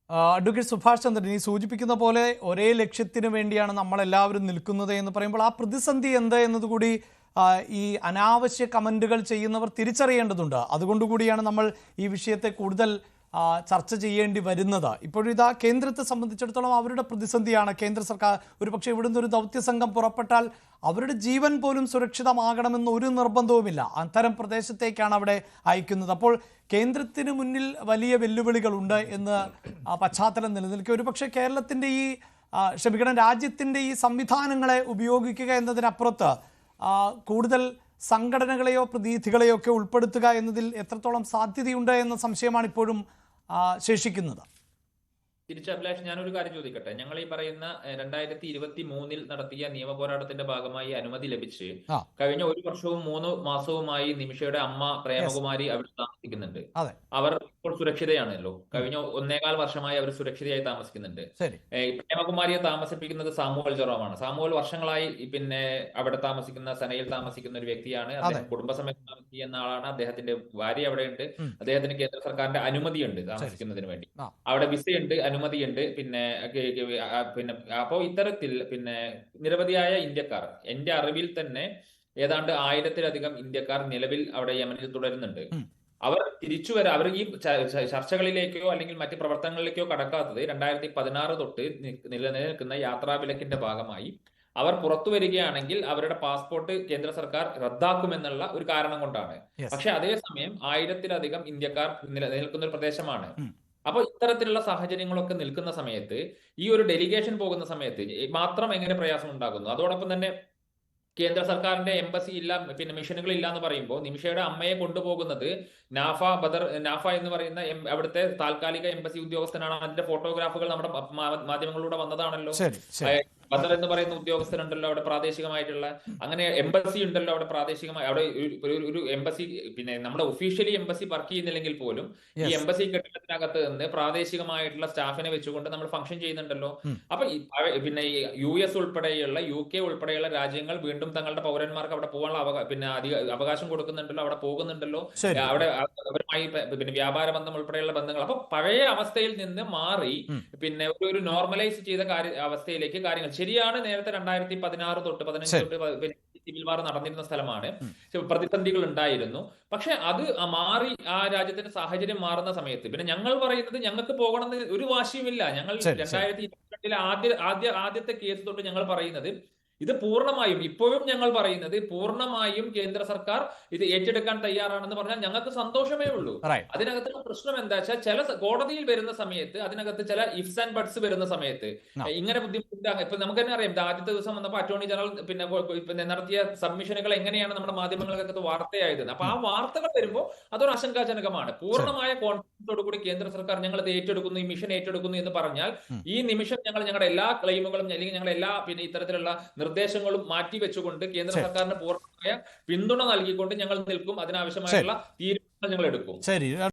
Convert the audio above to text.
Advocate Subhash ചന്ദ്രൻ ഈ സൂചിപ്പിക്കുന്ന പോലെ ഒരേ ലക്ഷ്യത്തിന് വേണ്ടിയാണ് നമ്മളെല്ലാവരും നിൽക്കുന്നത് എന്ന് പറയുമ്പോൾ ആ പ്രതിസന്ധി എന്ത് എന്നതുകൂടി ഈ അനാവശ്യ കമൻറ്റുകൾ ചെയ്യുന്നവർ തിരിച്ചറിയേണ്ടതുണ്ട്. അതുകൊണ്ടുകൂടിയാണ് നമ്മൾ ഈ വിഷയത്തെ കൂടുതൽ ചർച്ച ചെയ്യേണ്ടി വരുന്നത്. ഇപ്പോഴിതാ കേന്ദ്രത്തെ സംബന്ധിച്ചിടത്തോളം അവരുടെ പ്രതിസന്ധിയാണ്. കേന്ദ്ര സർക്കാർ ഒരുപക്ഷെ ഇവിടുന്ന് ഒരു ദൗത്യസംഘം പുറപ്പെട്ടാൽ അവരുടെ ജീവൻ പോലും സുരക്ഷിതമാകണമെന്ന് ഒരു നിർബന്ധവുമില്ല. അത്തരം പ്രദേശത്തേക്കാണ് അവിടെ അയക്കുന്നത്. അപ്പോൾ കേന്ദ്രത്തിന് മുന്നിൽ വലിയ വെല്ലുവിളികളുണ്ട് എന്ന് പശ്ചാത്തലം നിലനിൽക്കുക. ഒരുപക്ഷെ കേരളത്തിൻ്റെ ഈ രാജ്യത്തിൻ്റെ ഈ സംവിധാനങ്ങളെ ഉപയോഗിക്കുക എന്നതിനപ്പുറത്ത് കൂടുതൽ സംഘടനകളെയോ പ്രതിനിധികളെയോ ഒക്കെ ഉൾപ്പെടുത്തുക എന്നതിൽ എത്രത്തോളം സാധ്യതയുണ്ട് എന്ന സംശയമാണ് ഇപ്പോഴും ശേഷിക്കുന്നത്. അഭിലാഷ്, ഞാനൊരു കാര്യം ചോദിക്കട്ടെ. ഞങ്ങൾ ഈ പറയുന്ന 2023 നടത്തിയ നിയമ പോരാട്ടത്തിന്റെ ഭാഗമായി അനുമതി ലഭിച്ച് കഴിഞ്ഞ 1 വർഷവും 3 മാസവുമായി നിമിഷയുടെ അമ്മ പ്രേമകുമാരി അവിടെ താമസിക്കുന്നുണ്ട്. അവർ ഇപ്പോൾ സുരക്ഷിതയാണല്ലോ. കഴിഞ്ഞ 1.25 വർഷമായി അവർ സുരക്ഷിതയായി താമസിക്കുന്നുണ്ട്. പ്രേമകുമാരിയെ താമസിപ്പിക്കുന്നത് സാമുവൽ ജെറോമാണ്. സാമുവൽ വർഷങ്ങളായി പിന്നെ അവിടെ താമസിക്കുന്ന സനയിൽ താമസിക്കുന്ന ഒരു വ്യക്തിയാണ്. അദ്ദേഹം കുടുംബസമേതം താമസിക്കുന്ന ആളാണ്. അദ്ദേഹത്തിന്റെ ഭാര്യ അവിടെയുണ്ട്. അദ്ദേഹത്തിന് കേന്ദ്ര സർക്കാരിന്റെ അനുമതിയുണ്ട് താമസിക്കുന്നതിന് വേണ്ടി. അവിടെ വിസയുണ്ട്, അനുമതിയുണ്ട്. പിന്നെ അപ്പോ ഇത്തരത്തിൽ പിന്നെ നിരവധിയായ ഇന്ത്യക്കാർ, എന്റെ അറിവിൽ തന്നെ ഏതാണ്ട് 1000-ലധികം ഇന്ത്യക്കാർ നിലവിൽ അവിടെ യമനിൽ തുടരുന്നുണ്ട്. അവർ തിരിച്ചു വരാം. അവർ ഈ ചർച്ചകളിലേക്കോ അല്ലെങ്കിൽ മറ്റ് പ്രവർത്തനങ്ങളിലേക്കോ കടക്കാത്തത് 2016 തൊട്ട് നിലനിൽക്കുന്ന യാത്രാവിലക്കിന്റെ ഭാഗമായി അവർ പുറത്തു വരികയാണെങ്കിൽ അവരുടെ പാസ്പോർട്ട് കേന്ദ്ര സർക്കാർ റദ്ദാക്കുമെന്നുള്ള ഒരു കാരണം കൊണ്ടാണ്. പക്ഷെ അതേസമയം 1000-ലധികം ഇന്ത്യക്കാർ നിലനിൽക്കുന്ന ഒരു പ്രദേശമാണ്. അപ്പൊ ഇത്തരത്തിലുള്ള സാഹചര്യങ്ങളൊക്കെ നിൽക്കുന്ന സമയത്ത് ഈ ഒരു ഡെലിഗേഷൻ പോകുന്ന സമയത്ത് മാത്രം എങ്ങനെ പ്രയാസം ഉണ്ടാകുന്നു? അതോടൊപ്പം തന്നെ കേന്ദ്ര സർക്കാരിന്റെ എംബസി ഇല്ല, പിന്നെ മിഷനുകൾ ഇല്ല എന്ന് പറയുമ്പോൾ നിമിഷയുടെ അമ്മയെ കൊണ്ടുപോകുന്നത് നാഫ എന്ന് പറയുന്ന അവിടുത്തെ താൽക്കാലിക എംബസി ഉദ്യോഗസ്ഥനാണ്. അതിന്റെ ഫോട്ടോഗ്രാഫുകൾ നമ്മുടെ മാധ്യമങ്ങളിലൂടെ വന്നതാണല്ലോ. ബദർ എന്ന് പറയുന്ന ഉദ്യോഗസ്ഥരുണ്ടല്ലോ അവിടെ പ്രാദേശികമായിട്ടുള്ള, അങ്ങനെ എംബസി ഉണ്ടല്ലോ അവിടെ പ്രാദേശികമായി. അവിടെ ഒരു എംബസി, പിന്നെ നമ്മുടെ ഒഫീഷ്യലി എംബസി വർക്ക് ചെയ്യുന്നില്ലെങ്കിൽ പോലും ഈ എംബസി കെട്ടിടത്തിനകത്ത് നിന്ന് പ്രാദേശികമായിട്ടുള്ള സ്റ്റാഫിനെ വെച്ചുകൊണ്ട് നമ്മൾ ഫംഗ്ഷൻ ചെയ്യുന്നുണ്ടല്ലോ. അപ്പൊ പിന്നെ US ഉൾപ്പെടെയുള്ള UK ഉൾപ്പെടെയുള്ള രാജ്യങ്ങൾ വീണ്ടും തങ്ങളുടെ പൗരന്മാർക്ക് അവിടെ പോകാനുള്ള പിന്നെ അവകാശം കൊടുക്കുന്നുണ്ടല്ലോ, അവിടെ പോകുന്നുണ്ടല്ലോ. അവിടെ അവരുമായി പിന്നെ വ്യാപാര ബന്ധം ഉൾപ്പെടെയുള്ള ബന്ധങ്ങൾ. അപ്പൊ പഴയ അവസ്ഥയിൽ നിന്ന് മാറി പിന്നെ ഒരു നോർമലൈസ് ചെയ്ത അവസ്ഥയിലേക്ക് കാര്യങ്ങൾ ശരിയാണ്. നേരത്തെ 2016 തൊട്ട് 15 തൊട്ട് സിവിൽ വാർ നടന്നിരുന്ന സ്ഥലമാണ്. പ്രതിസന്ധികൾ ഉണ്ടായിരുന്നു. പക്ഷെ അത് മാറി ആ രാജ്യത്തിന്റെ സാഹചര്യം മാറുന്ന സമയത്ത് പിന്നെ ഞങ്ങൾ പറയുന്നത് ഞങ്ങൾക്ക് പോകണമെന്ന് ഒരു വാശിയുമില്ല. ഞങ്ങൾ 2022 ആദ്യത്തെ കേസ് തൊട്ട് ഞങ്ങൾ പറയുന്നത് ഇത് പൂർണ്ണമായും, ഇപ്പോഴും ഞങ്ങൾ പറയുന്നത് പൂർണ്ണമായും കേന്ദ്ര സർക്കാർ ഇത് ഏറ്റെടുക്കാൻ തയ്യാറാണെന്ന് പറഞ്ഞാൽ ഞങ്ങൾക്ക് സന്തോഷമേ ഉള്ളൂ. അതിനകത്തുള്ള പ്രശ്നം എന്താ വെച്ചാൽ ചില കോടതിയിൽ വരുന്ന സമയത്ത് അതിനകത്ത് ചില ഇഫ്സ് ആൻഡ് ബട്ട്സ് വരുന്ന സമയത്ത് ഇങ്ങനെ ബുദ്ധിമുട്ടാണ്. ഇപ്പൊ നമുക്ക് തന്നെ അറിയാം, ആദ്യത്തെ ദിവസം വന്നപ്പോൾ അറ്റോർണി ജനറൽ പിന്നെ നടത്തിയ സബ്മിഷനുകൾ എങ്ങനെയാണ് നമ്മുടെ മാധ്യമങ്ങൾക്കകത്ത് വാർത്തയായത്. അപ്പൊ ആ വാർത്തകൾ വരുമ്പോൾ അതൊരു ആശങ്കാജനകമാണ്. പൂർണ്ണമായ കോൺഫിഡൻസോട് കൂടി കേന്ദ്ര സർക്കാർ ഞങ്ങൾ ഇത് ഏറ്റെടുക്കുന്നു, ഈ മിഷൻ ഏറ്റെടുക്കുന്നു എന്ന് പറഞ്ഞാൽ ഈ നിമിഷം ഞങ്ങൾ ഞങ്ങളുടെ എല്ലാ ക്ലെയിമുകളും അല്ലെങ്കിൽ ഞങ്ങളുടെ എല്ലാ പിന്നെ ഇത്തരത്തിലുള്ള നിർദ്ദേശങ്ങളും മാറ്റിവെച്ചുകൊണ്ട് കേന്ദ്ര സർക്കാരിന് പൂർണ്ണമായ പിന്തുണ നൽകിക്കൊണ്ട് ഞങ്ങൾ നിൽക്കും. അതിനാവശ്യമായുള്ള തീരുമാനങ്ങൾ ഞങ്ങൾ എടുക്കും.